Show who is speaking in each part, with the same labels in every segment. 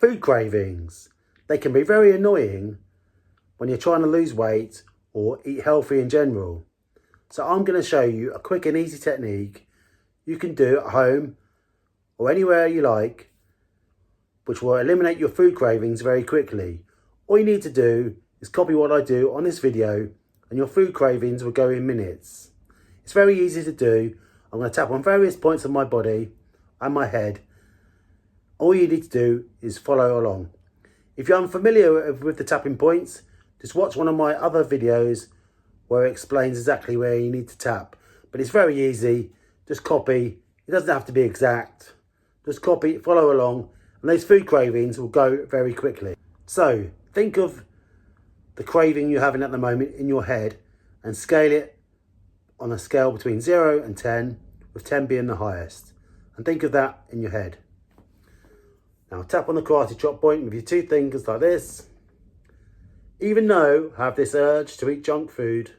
Speaker 1: Food cravings. They can be very annoying when you're trying to lose weight or eat healthy in general. So I'm going to show you a quick and easy technique you can do at home or anywhere you like, which will eliminate your food cravings very quickly. All you need to do is copy what I do on this video and your food cravings will go in minutes. It's very easy to do. I'm going to tap on various points of my body and my head. All you need to do is follow along. If you're unfamiliar with the tapping points, just watch one of my other videos where it explains exactly where you need to tap. But it's very easy. Just copy. It doesn't have to be exact. Just copy, follow along, and those food cravings will go very quickly. So think of the craving you're having at the moment in your head and scale it on a scale between 0 and 10, with 10 being the highest. And think of that in your head. Now tap on the karate chop point with your two fingers like this. Even though I have this urge to eat junk food,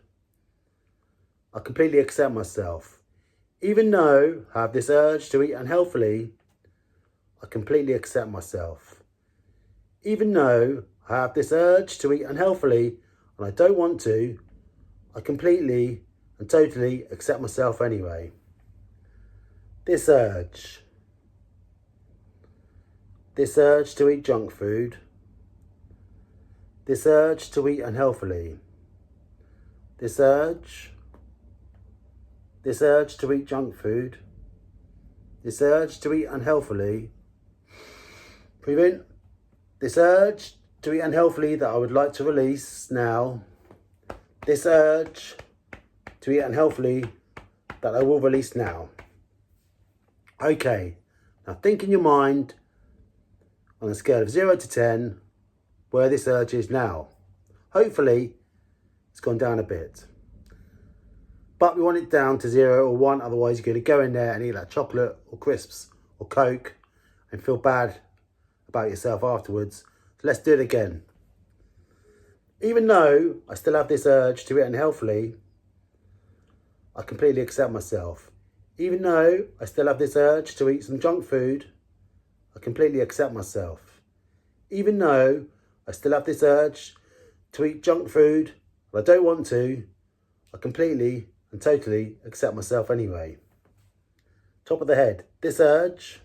Speaker 1: I completely accept myself. Even though I have this urge to eat unhealthily, I completely accept myself. Even though I have this urge to eat unhealthily and I don't want to, I completely and totally accept myself anyway. This urge to eat junk food, this urge to eat unhealthily, this urge to eat junk food, this urge to eat unhealthily, breathe in, this urge to eat unhealthily that I would like to release now, this urge to eat unhealthily that I will release now. Okay, now think in your mind on a scale of 0 to 10 where this urge is now. Hopefully it's gone down a bit, but we want it down to 0 or 1, otherwise you're going to go in there and eat that chocolate or crisps or Coke and feel bad about yourself afterwards. So let's do it again. Even though I still have this urge to eat unhealthily, I completely accept myself. Even though I still have this urge to eat some junk food, I completely accept myself. Even though I still have this urge to eat junk food and I don't want to, I completely and totally accept myself anyway. Top of the head, this urge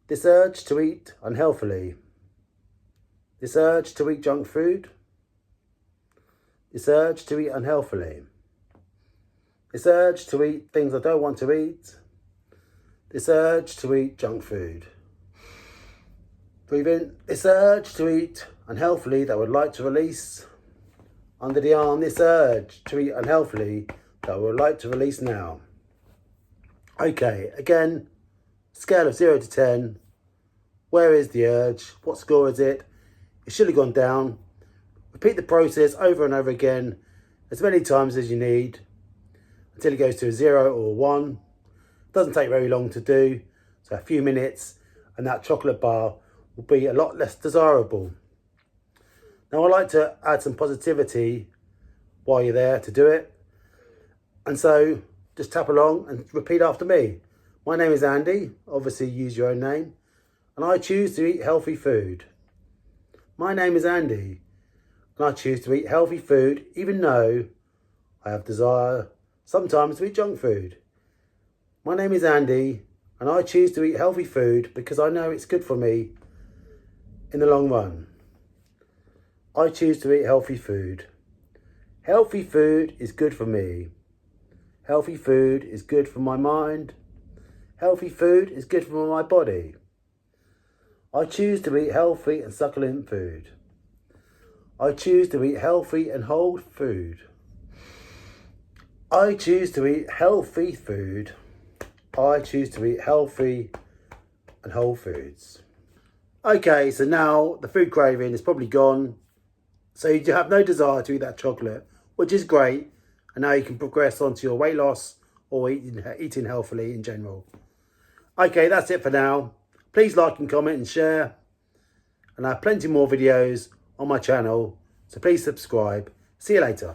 Speaker 1: to eat unhealthily, this urge to eat junk food, this urge to eat unhealthily, this urge to eat things I don't want to eat, this urge to eat junk food. Breathe in, this urge to eat unhealthily that I would like to release. Under the arm, this urge to eat unhealthily that I would like to release now. Okay, again, scale of 0 to 10. Where is the urge? What score is it? It should have gone down. Repeat the process over and over again, as many times as you need, until it goes to a 0 or 1. Doesn't take very long to do, so a few minutes and that chocolate bar will be a lot less desirable. Now I like to add some positivity while you're there to do it, and so just tap along and repeat after me. My name is Andy, obviously use your own name, and I choose to eat healthy food. My name is Andy and I choose to eat healthy food even though I have desire sometimes to eat junk food. My name is Andy and I choose to eat healthy food because I know it's good for me in the long run. I choose to eat healthy food. Healthy food is good for me. Healthy food is good for my mind. Healthy food is good for my body. I choose to eat healthy and succulent food. I choose to eat healthy and whole food. I choose to eat healthy food. I choose to eat healthy and whole foods. Okay, so now the food craving is probably gone. So you have no desire to eat that chocolate, which is great. And now you can progress onto your weight loss or eating healthily in general. Okay, that's it for now. Please like and comment and share. And I have plenty more videos on my channel, so please subscribe. See you later.